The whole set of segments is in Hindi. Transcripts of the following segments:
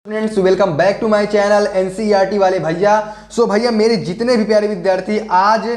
Students welcome back to my channel NCERT वाले भैया। सो भैया मेरे जितने भी प्यारे विद्यार्थी आज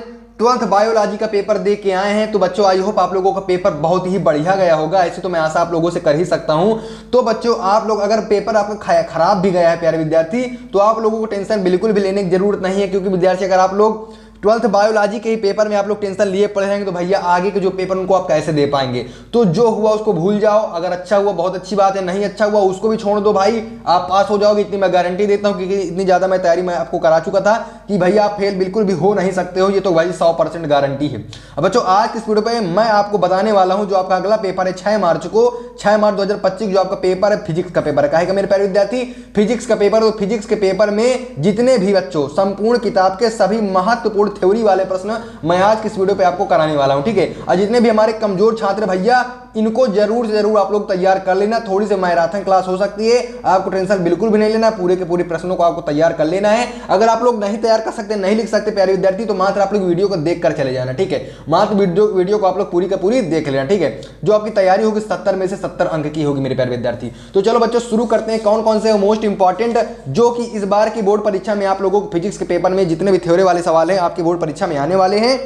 12th बायोलॉजी का पेपर दे के आए हैं, तो बच्चों आई होप आप लोगों का पेपर बहुत ही बढ़िया गया होगा। ऐसे तो मैं आशा आप लोगों से कर ही सकता हूं। तो बच्चों आप लोग अगर पेपर आपका खराब भी गया है प्यारे विद्यार्थी, तो आप लोगों को टेंशन बिल्कुल भी लेने की जरूरत नहीं है, क्योंकि विद्यार्थी अगर आप लोग 12th बायोलॉजी के ही पेपर में आप लोग टेंशन लिए पड़े रहेंगे तो भैया आगे के जो पेपर उनको आप कैसे दे पाएंगे। तो जो हुआ उसको भूल जाओ, अगर अच्छा हुआ बहुत अच्छी बात है, नहीं अच्छा हुआ उसको भी छोड़ दो भाई, आप पास हो जाओगे इतनी मैं गारंटी देता हूं, क्योंकि इतनी ज़्यादा मैं तैयारी मैं आपको करा चुका था कि भैया आप फेल बिल्कुल भी हो नहीं सकते हो, ये तो भाई 100% गारंटी है। अब बच्चों आज की इस वीडियो पे मैं आपको बताने वाला हूं जो आपका अगला पेपर है 6 मार्च को, 6 मार्च 2025 जो आपका पेपर है फिजिक्स का पेपर है। कहेगा मेरे प्यारे विद्यार्थी फिजिक्स का पेपर, तो फिजिक्स के पेपर में जितने भी बच्चों संपूर्ण किताब के सभी महत्वपूर्ण थ्योरी वाले प्रश्न मैं आज की इस वीडियो पे आपको कराने वाला हूं, ठीक है। और जितने भी हमारे कमजोर छात्र भैया इनको जरूर से जरूर आप लोग तैयार कर लेना। थोड़ी सी मैराथन क्लास हो सकती है, आपको टेंशन बिल्कुल भी नहीं लेना, पूरे के पूरे प्रश्नों को आपको तैयार कर लेना है। अगर आप लोग नहीं तैयार कर सकते, नहीं लिख सकते प्यारे विद्यार्थी, तो मात्र आप लोग वीडियो को देख कर चले जाना, ठीक है। मात्र वीडियो को आप लोग पूरी का पूरी देख लेना, ठीक है। जो आपकी तैयारी होगी 70 में से 70 अंक की होगी मेरे प्यारे विद्यार्थी। तो चलो बच्चों शुरू करते हैं। कौन कौन से मोस्ट इंपॉर्टेंट जो कि इस बार की बोर्ड परीक्षा में आप लोगों को फिजिक्स के पेपर में जितने भी थ्योरी वाले सवाल हैं आपकी बोर्ड परीक्षा में आने वाले हैं,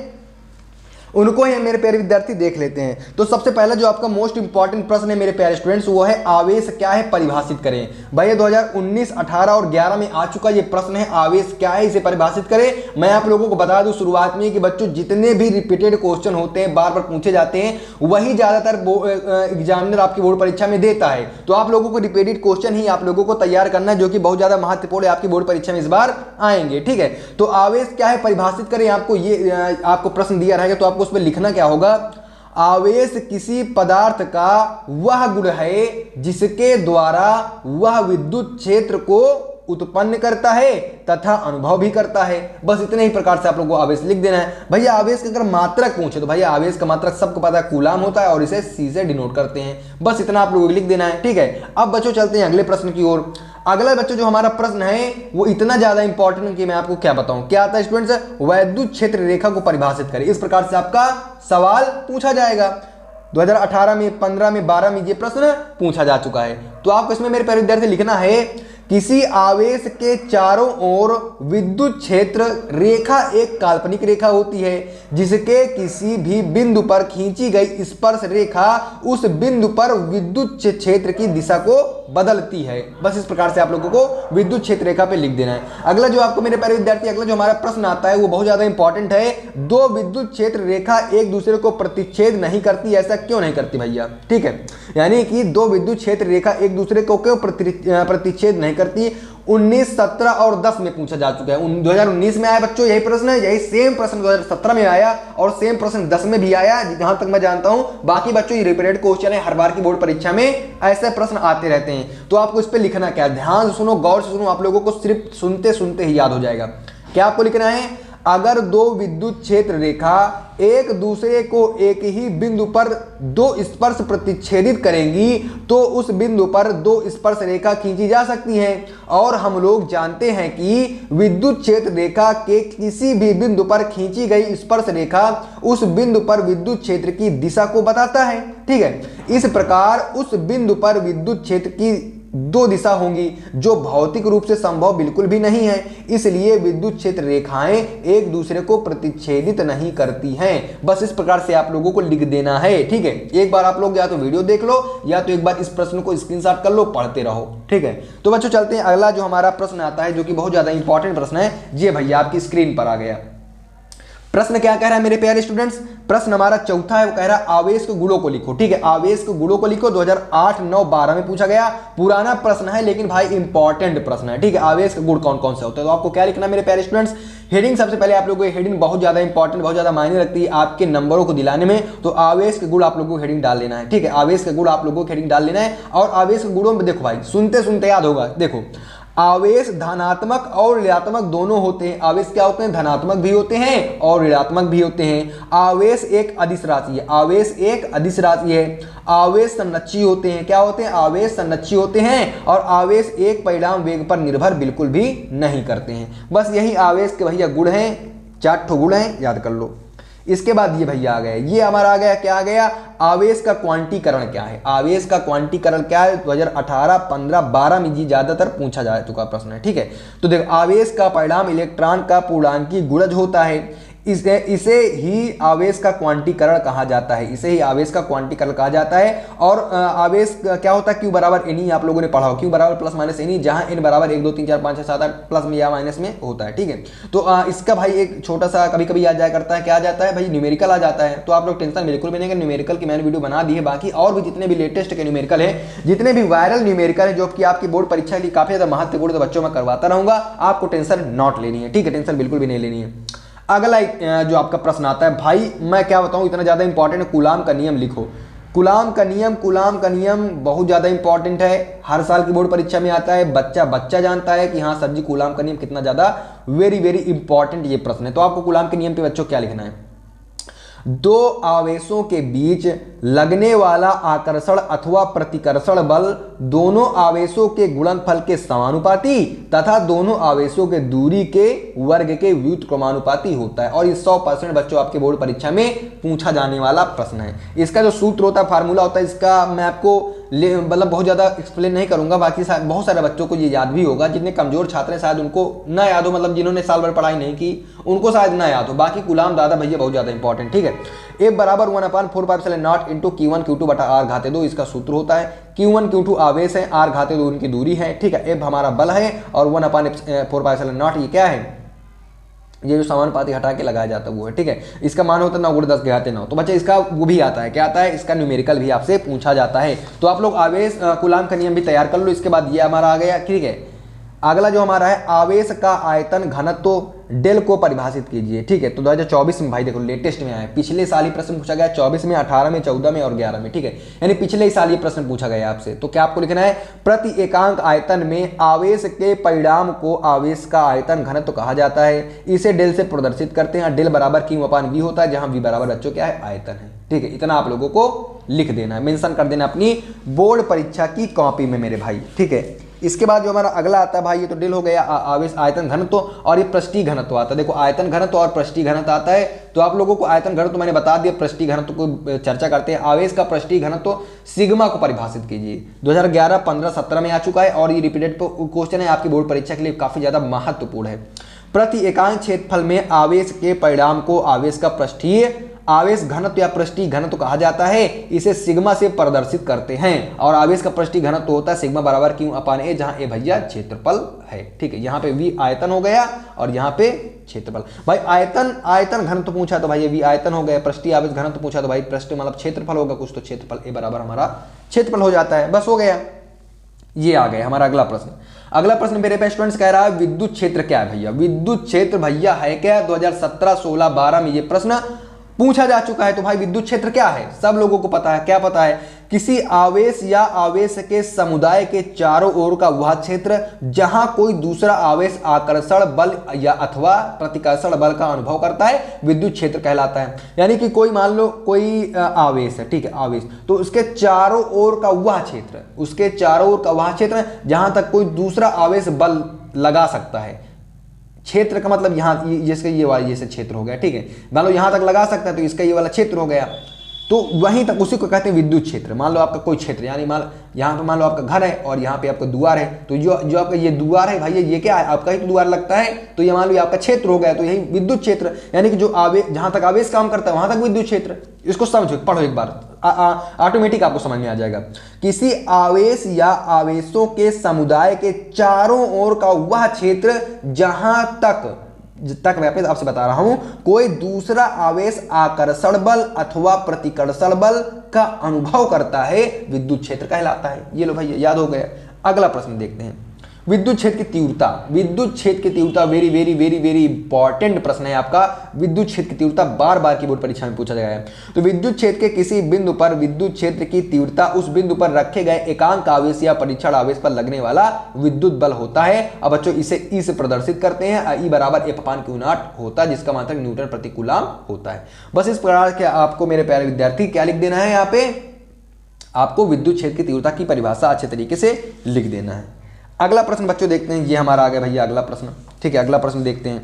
उनको ही मेरे प्यारे विद्यार्थी देख लेते हैं। तो सबसे पहला जो आपका मोस्ट इंपॉर्टेंट प्रश्न है मेरे प्यारे स्टूडेंट्स, वो है आवेश क्या है परिभाषित करें। भैया 2019, 18 और 11 में आ चुका ये प्रश्न है, आवेश क्या है इसे परिभाषित करें। मैं आप लोगों को बता दूं शुरुआत में कि बच्चों जितने भी रिपीटेड क्वेश्चन होते हैं, बार बार पूछे जाते हैं, वही ज्यादातर एग्जामिनर आपकी बोर्ड परीक्षा में देता है। तो आप लोगों को रिपीटेड क्वेश्चन ही आप लोगों को तैयार करना है, जो कि बहुत ज्यादा महत्वपूर्ण है, आपकी बोर्ड परीक्षा में इस बार आएंगे, ठीक है। तो आवेश क्या है परिभाषित करें, आपको ये आपको प्रश्न दिया रहेगा, तो आपको उसमें लिखना क्या होगा। आवेश किसी पदार्थ का वह गुण है जिसके द्वारा वह विद्युत क्षेत्र को उत्पन्न करता है तथा अनुभव भी करता है। बस इतने ही प्रकार से आप लोगों को आवेश लिख देना है। भैया आवेश का अगर मात्रक पूछे तो भैया आवेश का मात्रक सबको पता है कूलाम होता है, और इसे सी से डिनोट करते हैं। बस इतना आप लोगों को लिख देना है, ठीक है। अब बच्चों चलते हैं अगले प्रश्न की ओर। अगला बच्चों जो हमारा प्रश्न है वो इतना ज्यादा इंपॉर्टेंट कि मैं आपको क्या बताऊं। क्या आता है स्टूडेंट्स, वैद्युत क्षेत्र रेखा को परिभाषित करें। इस प्रकार से आपका सवाल पूछा जाएगा। 2018 में, 15 में, 12 में ये प्रश्न पूछा जा चुका है। तो आपको इसमें मेरे प्यारे विद्यार्थी लिखना है, किसी आवेश के चारों ओर विद्युत क्षेत्र रेखा एक काल्पनिक रेखा होती है जिसके किसी भी बिंदु पर खींची गई स्पर्श रेखा उस बिंदु पर विद्युत क्षेत्र की दिशा को बदलती है। बस इस प्रकार से आप लोगों को विद्युत क्षेत्र रेखा पे लिख देना है। अगला जो आपको मेरे प्यारे विद्यार्थी अगला जो हमारा प्रश्न आता है वो बहुत ज्यादा इंपॉर्टेंट है। दो विद्युत क्षेत्र रेखा एक दूसरे को प्रतिच्छेद नहीं करती, ऐसा क्यों नहीं करती भैया, ठीक है। यानी कि दो विद्युत क्षेत्र रेखा एक दूसरे को क्यों प्रतिच्छेद नहीं करती। 19, 17 और 10 में पूछा जा चुका है। 2019 में आया बच्चों यही प्रश्न है, यही सेम प्रश्न 2017 में आया और सेम प्रश्न 10 में भी आया, जहां तक मैं जानता हूं। बाकी बच्चों ये रिपीटेड क्वेश्चन है, हर बार की बोर्ड परीक्षा में ऐसे प्रश्न आते रहते हैं। तो आपको इस पे लिखना क्या है, ध्यान से सुनो, गौर से सुनो, आप लोगों को सिर्फ सुनते सुनते ही याद हो जाएगा। क्या आपको लिखना है, अगर दो विद्युत क्षेत्र रेखा एक दूसरे को एक ही बिंदु पर दो स्पर्श प्रतिच्छेदित करेंगी तो उस बिंदु पर दो स्पर्श रेखा खींची जा सकती है। और हम लोग जानते हैं कि विद्युत क्षेत्र रेखा के किसी भी बिंदु पर खींची गई स्पर्श रेखा उस बिंदु पर विद्युत क्षेत्र की दिशा को बताता है, ठीक है। इस प्रकार उस बिंदु पर विद्युत क्षेत्र की दो दिशा होंगी जो भौतिक रूप से संभव बिल्कुल भी नहीं है, इसलिए विद्युत क्षेत्र रेखाएं एक दूसरे को प्रतिच्छेदित नहीं करती हैं। बस इस प्रकार से आप लोगों को लिख देना है, ठीक है। एक बार आप लोग या तो वीडियो देख लो या तो एक बार इस प्रश्न को स्क्रीनशॉट कर लो, पढ़ते रहो, ठीक है। तो बच्चों चलते हैं अगला जो हमारा प्रश्न आता है जो कि बहुत ज्यादा इंपॉर्टेंट प्रश्न है। ये भैया आपकी स्क्रीन पर आ गया। प्रश्न क्या कह रहा है मेरे प्यारे स्टूडेंट्स, प्रश्न हमारा चौथा है, वो कह रहा है आवेश के गुणों को लिखो, ठीक है। आवेश के गुणों को लिखो 2008, 9, 12 में पूछा गया। पुराना प्रश्न है लेकिन भाई इंपॉर्टेंट प्रश्न है, ठीक है। आवेश के गुण कौन कौन से होते हैं, तो आपको क्या लिखना है मेरे प्यारे स्टूडेंट्स। हेडिंग सबसे पहले आप लोगों को हेडिंग बहुत ज्यादा इंपॉर्टेंट, बहुत ज्यादा मायने रखती है आपके नंबरों को दिलाने में। तो आवेश के गुण आप लोगों को हेडिंग डाल लेना है, ठीक है। आवेश के गुण आप लोगों को हेडिंग डाल लेना है। और आवेश के गुणों में देखो भाई, सुनते सुनते याद होगा। देखो आवेश धनात्मक और ऋणात्मक दोनों होते हैं। आवेश क्या होते हैं, धनात्मक भी होते हैं और ऋणात्मक भी होते हैं। आवेश एक अदिश राशि है, आवेश एक अदिश राशि है। आवेश संरक्षी होते हैं, क्या होते हैं, आवेश संरक्षी होते हैं। और आवेश एक परिणाम वेग पर निर्भर बिल्कुल भी नहीं करते हैं। बस यही आवेश के भैया गुण हैं, 4 ठो गुण हैं, याद कर लो। इसके बाद ये भैया आ गया, ये हमारा आ गया, क्या आ गया, आवेश का क्वांटीकरण क्या है। आवेश का क्वांटीकरण क्या है, 2018, 15, 12 में ये ज्यादातर पूछा जा चुका प्रश्न है, ठीक है। तो देखो, आवेश का परिणाम इलेक्ट्रॉन का पूर्णांकी गुणज होता है, इसे ही आवेश का क्वांटीकरण कहा जाता है, इसे ही आवेश का क्वांटीकरण कहा जाता है। और आवेश क्या होता है, Q बराबर N, आप लोगों ने पढ़ा हो, Q बराबर प्लस माइनस N, जहां N बराबर 1 2 3 4 5 6 7 8 प्लस में या माइनस में होता है, ठीक है। तो इसका भाई एक छोटा सा कभी कभी आ जाया करता है, क्या आ जाता है भाई, न्यूमेरिकल आ जाता है। तो आप लोग टेंशन बिल्कुल भी नहीं कि न्यूमेरिकल की मैंने वीडियो बना दी है, बाकी और भी जितने भी लेटेस्ट के न्यूमेरिकल है, जितने भी वायरल न्यूमेरिकल है जो कि आपकी बोर्ड परीक्षा के लिए काफी ज्यादा महत्वपूर्ण, तो बच्चों में करवाता रहूंगा, आपको टेंशन नॉट लेनी है, ठीक है, टेंशन बिल्कुल भी नहीं लेनी है। अगला जो आपका प्रश्न आता है भाई, मैं क्या बताऊं, इतना ज्यादा इंपॉर्टेंट है, कूलाम का नियम लिखो। कूलाम का नियम बहुत ज्यादा इंपॉर्टेंट है, हर साल की बोर्ड परीक्षा में आता है, बच्चा जानता है कि हाँ सर जी कूलाम का नियम कितना ज्यादा वेरी वेरी इंपॉर्टेंट ये प्रश्न है। तो आपको कूलाम के नियम पे बच्चों क्या लिखना है, दो आवेशों के बीच लगने वाला आकर्षण अथवा प्रतिकर्षण बल दोनों आवेशों के गुणनफल के समानुपाती तथा दोनों आवेशों के दूरी के वर्ग के व्युत्क्रमानुपाती होता है। और ये 100% बच्चों आपके बोर्ड परीक्षा में पूछा जाने वाला प्रश्न है। इसका जो सूत्र होता है, फार्मूला होता है, इसका मैं आपको मतलब बहुत ज्यादा एक्सप्लेन नहीं करूंगा, बाकी बहुत सारे बच्चों को ये याद भी होगा, जितने कमजोर छात्र हैं शायद उनको ना याद हो, मतलब जिन्होंने साल भर पढ़ाई नहीं की उनको शायद ना याद हो, बाकी कूलाम दादा भैया बहुत ज्यादा इंपॉर्टेंट, ठीक है। F बराबर 1/4πε0 इंटू Q1 Q2 बटा R घाते 2, इसका सूत्र होता है। Q1 Q2 आवेश है, R घाते 2 उनकी दूरी है, ठीक है। F हमारा बल है और 1/4πε0 ये क्या है, ये जो समानुपाती हटा के लगाया जाता है वो है, ठीक है। इसका मान होता है 9 × 10⁻⁹ तो बच्चे इसका वो भी आता है, क्या आता है, इसका न्यूमेरिकल भी आपसे पूछा जाता है। तो आप लोग आवेश कूलाम का नियम भी तैयार कर लो। इसके बाद ये हमारा आ गया, ठीक है। अगला जो हमारा है, आवेश का आयतन घनत्व डेल को परिभाषित कीजिए, ठीक है। तो 2024 में भाई देखो लेटेस्ट में आया है, पिछले साल ही प्रश्न पूछा गया, 24 में, 18 में, 14 में और 11 में, ठीक है, यानी पिछले ही साल ये प्रश्न पूछा गया आपसे। तो क्या आपको लिखना है, प्रति एकांक आयतन में आवेश के परिणाम को आवेश का आयतन घनत्व कहा जाता है, इसे डेल से प्रदर्शित करते हैं। डेल बराबर Q/V होता है, जहां V बराबर बच्चों क्या है, आयतन है, ठीक है। इतना आप लोगों को लिख देना है, मेंशन कर देना अपनी बोर्ड परीक्षा की कॉपी में मेरे भाई, ठीक है। इसके बाद जो हमारा अगला आता है भाई, ये तो डेल हो गया, आवेश आयतन घनत्व, और ये पृष्ठीय घनत्व आता है। देखो आयतन घनत्व और पृष्ठीय घनत्व आता है, तो आप लोगों को आयतन घनत्व मैंने बता दिया, पृष्ठीय घनत्व को चर्चा करते हैं। आवेश का पृष्ठीय घनत्व सिग्मा को परिभाषित कीजिए, 2011, 15, 17 में आ चुका है और ये रिपीटेड क्वेश्चन है आपकी बोर्ड परीक्षा के लिए, काफी ज्यादा महत्वपूर्ण है। प्रति एकांक क्षेत्रफल में आवेश के परिणाम को आवेश का पृष्ठीय आवेश घनत्व या पृष्ठीय घनत्व कहा जाता है, इसे सिग्मा से प्रदर्शित करते हैं। और आवेश का पृष्ठीय घनत्व होता है सिग्मा बराबर Q/A, जहां ए भैया क्षेत्रफल है, ठीक है। यहाँ पे V आयतन हो गया और यहाँ पे क्षेत्रफल। भाई आयतन घनत्व पूछा तो भाई ये V आयतन हो गया, पृष्ठीय आवेश घनत्व पूछा तो भाई पृष्ठ मतलब क्षेत्रफल होगा कुछ, तो क्षेत्रफल ए बराबर हमारा क्षेत्रफल हो जाता है, बस हो गया। ये आ गया हमारा अगला प्रश्न। अगला प्रश्न मेरे पे स्टूडेंट्स कह रहा है विद्युत क्षेत्र क्या है भैया। विद्युत क्षेत्र भैया है क्या, 2017, 16, 12 में ये प्रश्न पूछा जा चुका है। तो भाई विद्युत क्षेत्र क्या है, सब लोगों को पता है, क्या पता है, किसी आवेश या आवेश के समुदाय के चारों ओर का वह क्षेत्र जहां कोई दूसरा आवेश आकर्षण बल या अथवा प्रतिकर्षण बल का अनुभव करता है, विद्युत क्षेत्र कहलाता है। यानी कि कोई मान लो कोई आवेश है, ठीक है, आवेश, तो उसके चारों ओर का वह क्षेत्र, उसके चारों ओर का वह क्षेत्र जहां तक कोई दूसरा आवेश बल लगा सकता है। क्षेत्र का मतलब यहाँ जैसे ये वाला जैसे क्षेत्र हो गया, ठीक है, मान लो यहाँ तक लगा सकता है तो इसका ये वाला क्षेत्र हो गया, तो वहीं तक उसी को कहते हैं विद्युत क्षेत्र। मान लो आपका कोई क्षेत्र, यानी यहाँ पे मान लो आपका घर है और यहाँ पे आपका द्वार है, तो जो आपका ये द्वार है भाई ये क्या है, आपका ही तो द्वार लगता है, तो ये मान लो आपका क्षेत्र हो गया, तो यही विद्युत क्षेत्र, यानी कि जो आवेश जहां तक आवेश काम करता है वहां तक विद्युत क्षेत्र। इसको समझो, पढ़ो एक बार, ऑटोमेटिक आपको समझ में आ जाएगा। किसी आवेश या आवेशों के समुदाय के चारों ओर का वह क्षेत्र जहां तक मैं आपसे बता रहा हूं कोई दूसरा आवेश आकर्षण बल अथवा प्रतिकर्षण बल का अनुभव करता है, विद्युत क्षेत्र कहलाता है। ये लो भैया याद हो गया। अगला प्रश्न देखते हैं, विद्युत क्षेत्र की तीव्रता। विद्युत क्षेत्र की तीव्रता very very very very important प्रश्न है आपका। विद्युत क्षेत्र की तीव्रता बार बार की बोर्ड परीक्षा में पूछा गया है। तो विद्युत क्षेत्र के किसी बिंदु पर विद्युत क्षेत्र की तीव्रता उस बिंदु पर रखे गए एकांक आवेश या परीक्षण आवेश पर लगने वाला विद्युत बल होता है। अब बच्चों इसे ई से प्रदर्शित करते हैं, ई बराबर F/Q0 होता है, जिसका मात्रक न्यूटन प्रति कूलम होता है। बस इस प्रकार के आपको मेरे प्यारे विद्यार्थी क्या लिख देना है, यहाँ पे आपको विद्युत क्षेत्र की तीव्रता की परिभाषा अच्छे तरीके से लिख देना है। अगला प्रश्न बच्चों देखते हैं, ये हमारा आ गया भैया अगला प्रश्न, ठीक है। अगला प्रश्न देखते हैं,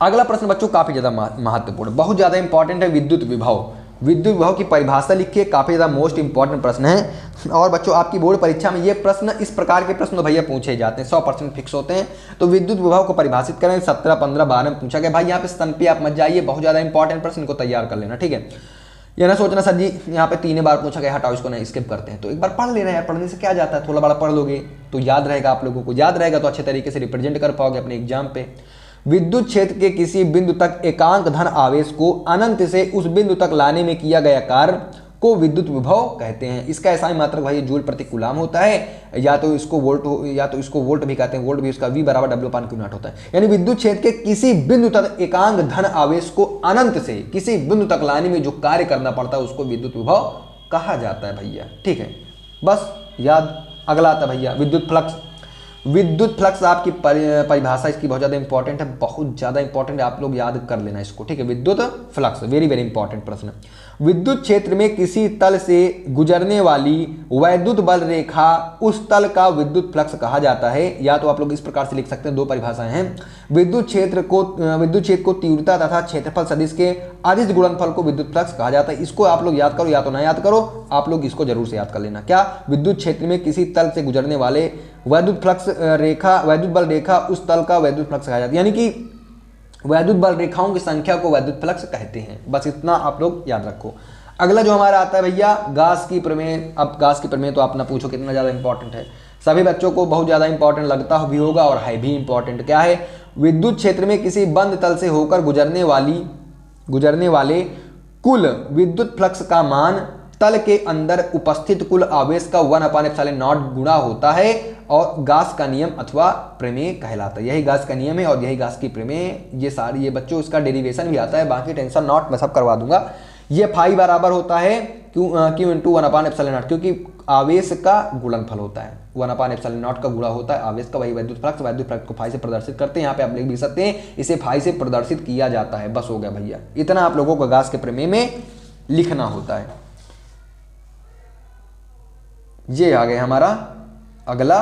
अगला प्रश्न बच्चों काफी ज्यादा महत्वपूर्ण, बहुत ज्यादा इंपॉर्टेंट है। विद्युत विभव, विद्युत विभव की परिभाषा लिखिए, काफी ज्यादा मोस्ट इंपॉर्टेंट प्रश्न है। और बच्चों आपकी बोर्ड परीक्षा में ये प्रश्न, इस प्रकार के प्रश्न तो भैया पूछे जाते हैं, 100% फिक्स होते हैं। तो विद्युत विभव को परिभाषित करें, 17, 15, 12 में पूछा गया। भाई यहाँ पे स्तन पे आप मत जाइए, बहुत ज्यादा इंपॉर्टेंट प्रश्न, इनको तैयार कर लेना, ठीक है। ये ना सोचना सर जी यहाँ पे 3 बार पूछा गया, हटाओ इसको, नहीं स्किप करते हैं। तो एक बार पढ़ लेना यार, पढ़ने से क्या जाता है, थोड़ा बड़ा पढ़ लोगे तो याद रहेगा, आप लोगों को याद रहेगा तो अच्छे तरीके से रिप्रेजेंट कर पाओगे अपने एग्जाम पे। विद्युत क्षेत्र के किसी बिंदु तक एकांक धन आवेश को अनंत से उस बिंदु तक लाने में किया गया कार्य को विद्युत विभव कहते हैं। इसका एसआई मात्रक भाई जूल प्रति कूलाम होता है, या तो इसको वोल्ट भी कहते हैं, वोल्ट भी इसका V बराबर W/Q0 होता है। यानी विद्युत क्षेत्र के किसी बिंदु तक एकांक धन आवेश को अनंत से किसी बिंदु तक लाने में जो कार्य करना पड़ता है उसको विद्युत विभव कहा जाता है भैया, ठीक है। बस याद। अगला आता है भैया विद्युत फ्लक्स। विद्युत फ्लक्स आपकी परिभाषा इसकी बहुत ज्यादा इंपॉर्टेंट है, बहुत ज्यादा इंपॉर्टेंट है, आप लोग याद कर लेना इसको, ठीक है। विद्युत फ्लक्स वेरी वेरी इंपॉर्टेंट प्रश्न। विद्युत क्षेत्र में किसी तल से गुजरने वाली वैद्युत बल रेखा, उस तल का विद्युत फ्लक्स कहा जाता है। या तो आप लोग इस प्रकार से लिख सकते हैं, 2 परिभाषाएं हैं। विद्युत क्षेत्र को तीव्रता तथा क्षेत्रफल सदिश के अदिश गुणनफल को विद्युत फ्लक्स कहा जाता है। इसको आप लोग याद करो या तो ना याद करो, आप लोग इसको जरूर से याद कर लेना। क्या? विद्युत क्षेत्र में किसी तल से गुजरने वाले वैद्युत फ्लक्स रेखा, वैद्युत बल रेखा, उस तल का वैद्युत फ्लक्स कहा जाता है। यानी कि वैद्युत बल रेखाओं की संख्या को वैद्युत फ्लक्स कहते हैं। बस इतना आप लोग याद रखो। अगला जो हमारा आता है भैया गास की प्रमेय। अब गास की प्रमेय तो आप ना पूछो कितना ज्यादा इंपॉर्टेंट है, सभी बच्चों को बहुत ज्यादा इंपॉर्टेंट लगता भी होगा और है भी इंपॉर्टेंट। क्या है? विद्युत क्षेत्र में किसी बंद तल से होकर गुजरने वाले कुल विद्युत फ्लक्स का मान तल के अंदर उपस्थित कुल आवेश का 1/ε0 गुणा होता है और गास का नियम अथवा प्रमेय कहलाता है। यही गास का नियम है और यही गास की प्रमेय। ये बच्चों इसका डेरिवेशन भी आता है, बाकी टेंशन नॉट, मैं सब करवा दूंगा। ये फाई बराबर होता है क्यू इंटू 1/ε0, क्योंकि आवेश का गुणनफल होता है, 1/ε0 का गुणा होता है आवेश का, वही वैद्युत फ्लक्स को फाई से प्रदर्शित करते हैं। यहाँ पे आप लिख भी सकते हैं, इसे फाई से प्रदर्शित किया जाता है। बस हो गया भैया, इतना आप लोगों को गास के प्रमेय में लिखना होता है। ये आ गया हमारा अगला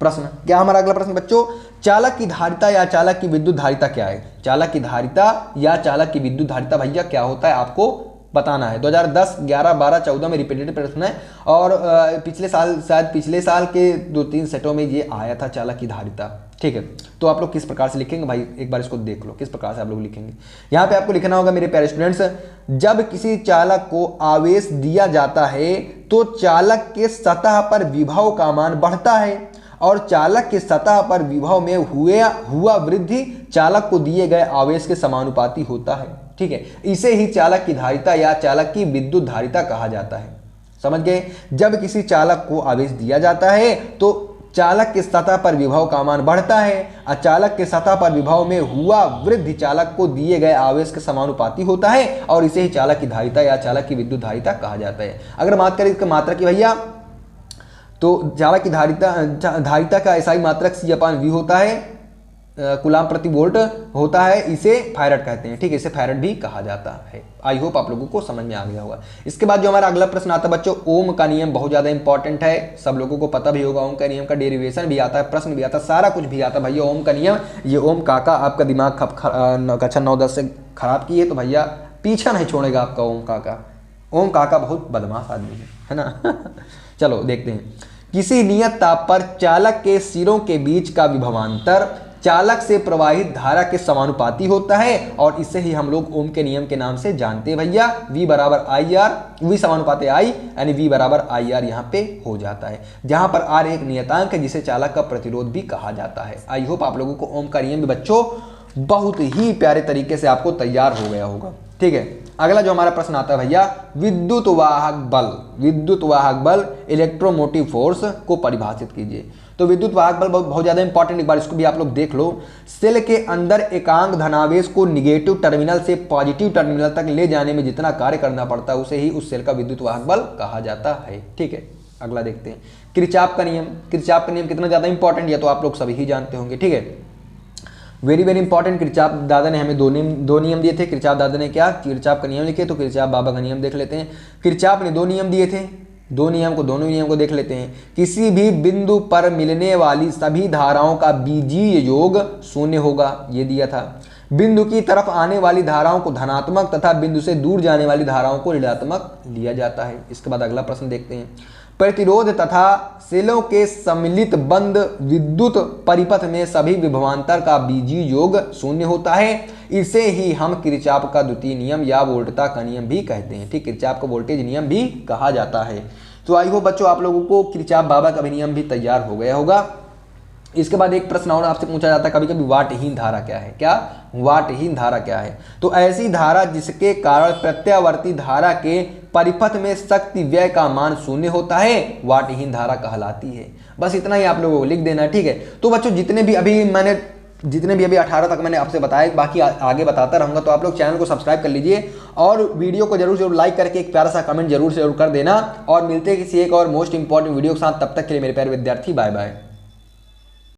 प्रश्न। क्या हमारा अगला प्रश्न बच्चों? चालक की धारिता या चालक की विद्युत धारिता क्या है? चालक की धारिता या चालक की विद्युत धारिता भैया क्या होता है आपको बताना है। 2010, 11, 12, 14 में रिपीटेड प्रश्न है और पिछले साल, शायद पिछले साल के 2-3 सेटों में ये आया था चालक की धारिता, ठीक है। तो आप लोग किस प्रकार से लिखेंगे भाई, एक बार इसको देख लो किस प्रकार से आप लोग लिखेंगे। यहाँ पे आपको लिखना होगा मेरे प्यारे स्टूडेंट्स, जब किसी चालक को आवेश दिया जाता है तो चालक के सतह पर विभव का मान बढ़ता है और चालक के सतह पर विभव में हुआ वृद्धि चालक को दिए गए आवेश के समानुपाती होता है, ठीक है। इसे ही चालक की धारिता या चालक की विद्युत धारिता कहा जाता है। समझ गए? जब किसी चालक को आवेश दिया जाता है तो चालक के सतह पर विभव का मान बढ़ता है और चालक के सतह पर विभव में हुआ वृद्धि चालक को दिए गए आवेश के समानुपाती होता है और इसे ही चालक की धारिता या चालक की विद्युत धारिता कहा जाता है। अगर बात करें इसके मात्रक की भैया, तो चालक की धारिता का एसआई मात्रक C/V होता है, कूलाम प्रति वोल्ट होता है, इसे फैरड कहते हैं, ठीक है। इसे फैरड भी कहा जाता है। आई होप आप लोगों को समझ में आ गया होगा। इसके बाद जो हमारा अगला प्रश्न आता है बच्चों, ओम का नियम बहुत ज्यादा इंपॉर्टेंट है, सब लोगों को पता भी होगा। ओम का नियम का डेरिवेशन भी आता है, प्रश्न भी आता है, सारा कुछ भी आता है भैया। ओम का नियम, ये ओम काका आपका दिमाग कक्षा 9-10 से खराब की है तो भैया पीछा नहीं छोड़ेगा आपका ओम काका। ओम काका बहुत बदमाश आदमी है ना। चलो देखते हैं। किसी नियत ताप पर चालक के सिरों के बीच का विभवांतर चालक से प्रवाहित धारा के समानुपाती होता है और इसे ही हम लोग ओम के नियम के नाम से जानते हैं भैया। V बराबर IR, V समानुपाती I यानी V बराबर IR यहाँ पे हो जाता है, जहां पर R एक नियतांक है जिसे चालक का प्रतिरोध भी कहा जाता है। आई होप आप लोगों को ओम का नियम भी बच्चों बहुत ही प्यारे तरीके से आपको तैयार हो गया होगा, ठीक है। अगला जो हमारा प्रश्न आता है भैया, विद्युत वाहक बल इलेक्ट्रोमोटिव फोर्स को परिभाषित कीजिए। तो विद्युत वाहक बल बहुत ज्यादा इंपॉर्टेंट, एक बार इसको भी आप लोग देख लो। सेल के अंदर एकांक धनावेश को निगेटिव टर्मिनल से पॉजिटिव टर्मिनल तक ले जाने में जितना कार्य करना पड़ता है उसे ही उस सेल का विद्युत वाहक बल कहा जाता है, ठीक है। अगला देखते हैं किरचॉफ का नियम। किरचॉफ का नियम कितना ज्यादा इंपॉर्टेंट, या तो आप लोग सभी ही जानते होंगे, ठीक है। Very very important. किरचॉफ दादा ने हमें दो नियम दिए थे। किरचॉफ दादा ने क्या किरचॉफ का नियम लिखे, तो किरचॉफ बाबा का नियम देख लेते हैं। किरचॉफ ने 2 नियम दिए थे, दोनों नियम को देख लेते हैं। किसी भी बिंदु पर मिलने वाली सभी धाराओं का बीजीय योग 0 होगा, ये दिया था। बिंदु की तरफ आने वाली धाराओं को धनात्मक तथा बिंदु से दूर जाने वाली धाराओं को ऋणात्मक लिया जाता है। इसके बाद अगला प्रश्न देखते हैं। प्रतिरोध तथा सेलों के सम्मिलित बंद विद्युत परिपथ में सभी विभवांतर का बीजीय योग शून्य होता है। इसे ही हम किरचॉफ का द्वितीय नियम या वोल्टता का नियम भी कहते हैं। ठीक, किरचॉफ का वोल्टेज नियम भी कहा जाता है। तो आई होप बच्चों आप लोगों को किरचॉफ बाबा का विनियम भी तैयार हो गया होगा। इसके बाद एक प्रश्न और आपसे पूछा जाता है कभी कभी, वाटहीन धारा क्या है? क्या वाटहीन धारा क्या है? तो ऐसी धारा जिसके कारण प्रत्यावर्ती धारा के परिपथ में शक्ति व्यय का मान शून्य होता है, वाटहीन धारा कहलाती है। बस इतना ही आप लोगों को लिख देना। ठीक है, तो बच्चों जितने भी अभी 18 तक मैंने आपसे बताया, बाकी आगे बताता रहूंगा। तो आप लोग चैनल को सब्सक्राइब कर लीजिए और वीडियो को जरूर लाइक करके एक प्यारा सा कमेंट जरूर कर देना। और मिलते हैं किसी एक और मोस्ट इंपॉर्टेंट वीडियो के साथ। तब तक के लिए मेरे प्यारे विद्यार्थी, बाय बाय।